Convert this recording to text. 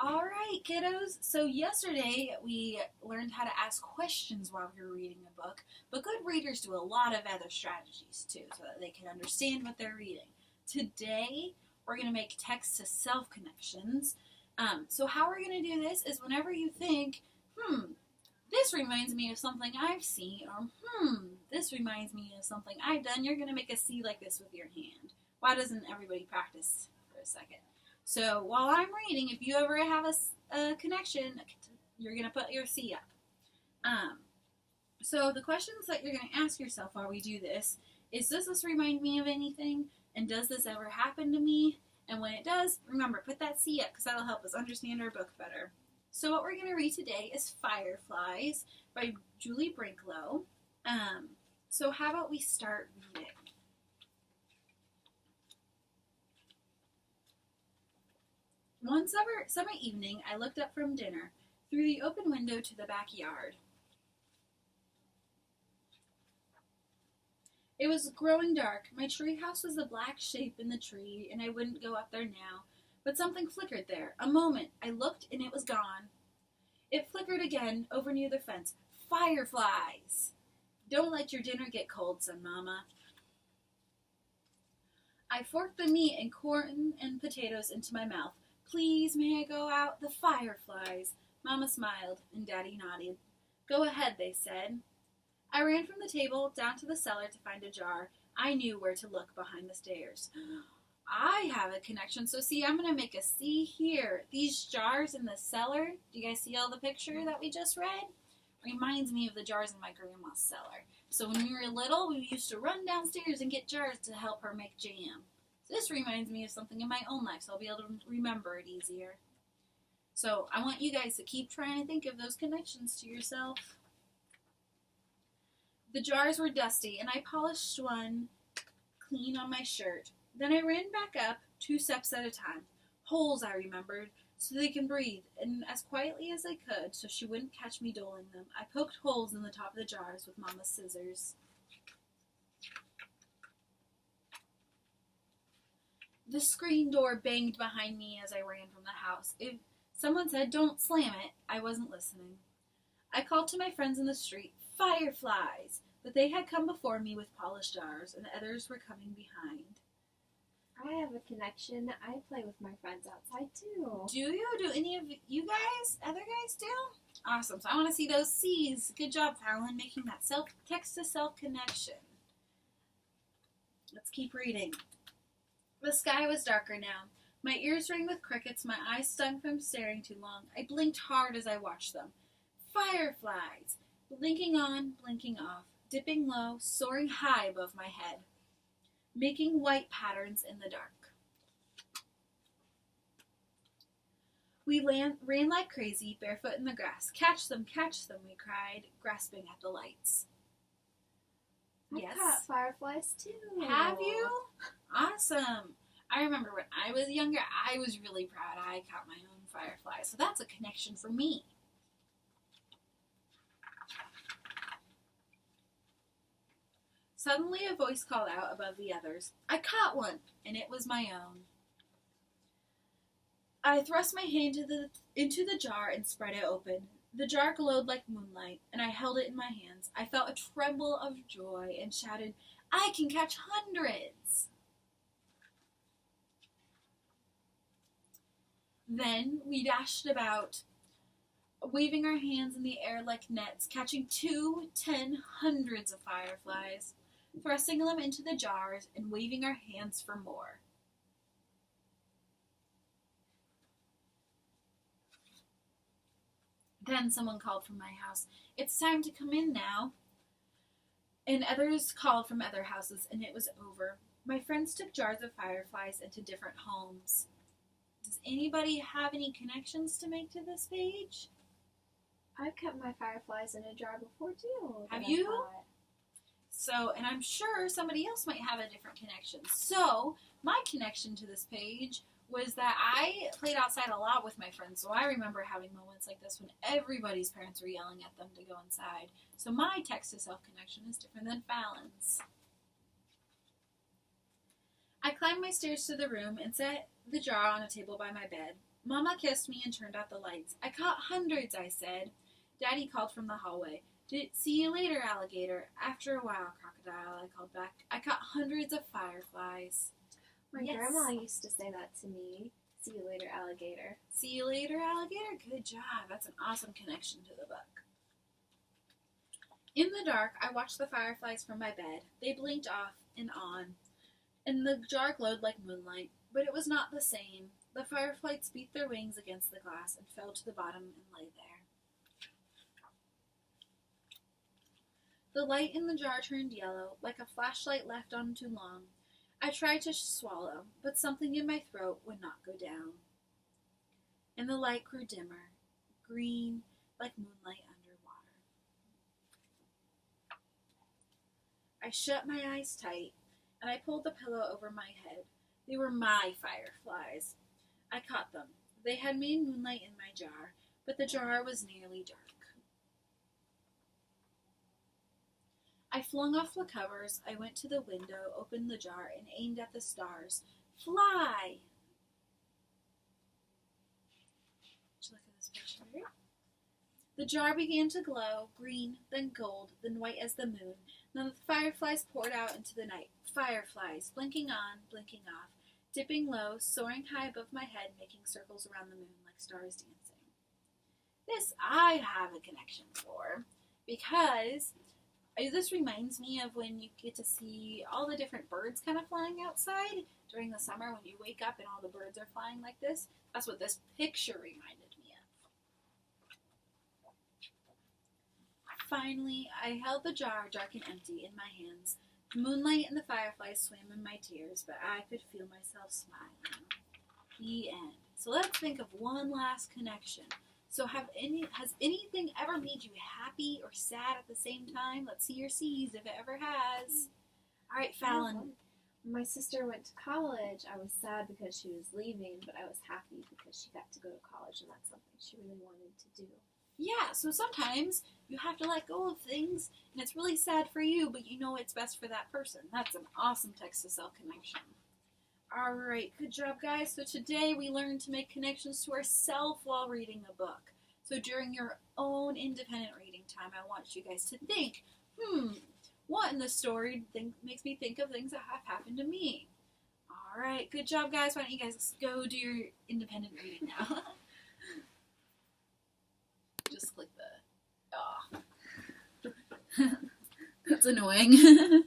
All right, kiddos. So yesterday we learned how to ask questions while we were reading a book, but good readers do a lot of other strategies too so that they can understand what they're reading. Today we're going to make text-to-self connections. So how we're going to do this is whenever you think, this reminds me of something I've seen, or this reminds me of something I've done, you're going to make a C like this with your hand. Why doesn't everybody practice for a second? So while I'm reading, if you ever have a connection, you're going to put your C up. So the questions that you're going to ask yourself while we do this is, does this remind me of anything? And does this ever happen to me? And when it does, remember, put that C up because that'll help us understand our book better. So what we're going to read today is Fireflies by Julie Brinklow. So how about we start reading? One summer evening, I looked up from dinner through the open window to the backyard. It was growing dark. My treehouse was a black shape in the tree, and I wouldn't go up there now. But something flickered there. A moment. I looked, and it was gone. It flickered again over near the fence. Fireflies! Don't let your dinner get cold, said Mama. I forked the meat and corn and potatoes into my mouth. Please, may I go out? The fireflies. Mama smiled, and Daddy nodded. Go ahead, they said. I ran from the table down to the cellar to find a jar. I knew where to look behind the stairs. I have a connection, so see, I'm going to make a C here. These jars in the cellar, do you guys see all the picture that we just read? Reminds me of the jars in my grandma's cellar. So when we were little, we used to run downstairs and get jars to help her make jam. So this reminds me of something in my own life, so I'll be able to remember it easier. So I want you guys to keep trying to think of those connections to yourself. The jars were dusty, and I polished one clean on my shirt. Then I ran back up 2 steps at a time. Holes, I remembered, so they can breathe, and as quietly as I could, so she wouldn't catch me doling them, I poked holes in the top of the jars with Mama's scissors. The screen door banged behind me as I ran from the house. If someone said, "Don't slam it," I wasn't listening. I called to my friends in the street, "Fireflies!" But they had come before me with polished jars, and others were coming behind. I have a connection. I play with my friends outside, too. Do you? Do any of you guys, other guys do? Awesome. So I want to see those C's. Good job, Fallon, making that text-to-self connection. Let's keep reading. The sky was darker now. My ears rang with crickets. My eyes stung from staring too long. I blinked hard as I watched them. Fireflies! Blinking on, blinking off. Dipping low, soaring high above my head. Making white patterns in the dark. We ran like crazy, barefoot in the grass. Catch them, we cried, grasping at the lights. I've caught fireflies, too. Have you? Awesome. I remember when I was younger, I was really proud I caught my own firefly. So that's a connection for me. Suddenly a voice called out above the others. I caught one, and it was my own. I thrust my hand into the jar and spread it open. The jar glowed like moonlight, and I held it in my hands. I felt a tremble of joy and shouted, I can catch hundreds! Then we dashed about, waving our hands in the air like nets, catching 2, 10, hundreds of fireflies, thrusting them into the jars and waving our hands for more. Then someone called from my house, It's time to come in now. And others called from other houses, and it was over. My friends took jars of fireflies into different homes. Does anybody have any connections to make to this page? I've kept my fireflies in a jar before, too. Have you? So, and I'm sure somebody else might have a different connection. So, my connection to this page was that I played outside a lot with my friends. So I remember having moments like this when everybody's parents were yelling at them to go inside. So my text-to-self connection is different than Fallon's. I climbed my stairs to the room and set the jar on a table by my bed. Mama kissed me and turned out the lights. I caught hundreds, I said. Daddy called from the hallway. See you later, alligator. After a while, crocodile, I called back. I caught hundreds of fireflies. My grandma used to say that to me. See you later, alligator. See you later, alligator? Good job. That's an awesome connection to the book. In the dark, I watched the fireflies from my bed. They blinked off and on, and the jar glowed like moonlight, but it was not the same. The fireflies beat their wings against the glass and fell to the bottom and lay there. The light in the jar turned yellow, like a flashlight left on too long. I tried to swallow, but something in my throat would not go down. And the light grew dimmer, green like moonlight underwater. I shut my eyes tight, and I pulled the pillow over my head. They were my fireflies. I caught them. They had made moonlight in my jar, but the jar was nearly dark. I flung off the covers. I went to the window, opened the jar, and aimed at the stars. Fly! Did you look at this picture? The jar began to glow, green, then gold, then white as the moon. Then the fireflies poured out into the night. Fireflies, blinking on, blinking off, dipping low, soaring high above my head, making circles around the moon like stars dancing. This I have a connection for, because this reminds me of when you get to see all the different birds kind of flying outside during the summer when you wake up and all the birds are flying like this. That's what this picture reminded me of. Finally, I held the jar, dark and empty, in my hands. The moonlight and the fireflies swam in my tears, but I could feel myself smiling. The end. So let's think of one last connection. So has anything ever made you happy or sad at the same time? Let's see your C's if it ever has. All right, Fallon. My sister went to college. I was sad because she was leaving, but I was happy because she got to go to college, and that's something she really wanted to do. Yeah, so sometimes you have to let go of things, and it's really sad for you, but you know it's best for that person. That's an awesome text-to-cell connection. All right, good job, guys. So today we learned to make connections to ourselves while reading a book. So during your own independent reading time, I want you guys to think, what in the story makes me think of things that have happened to me? All right, good job, guys. Why don't you guys go do your independent reading now? Just click the... Oh. That's annoying.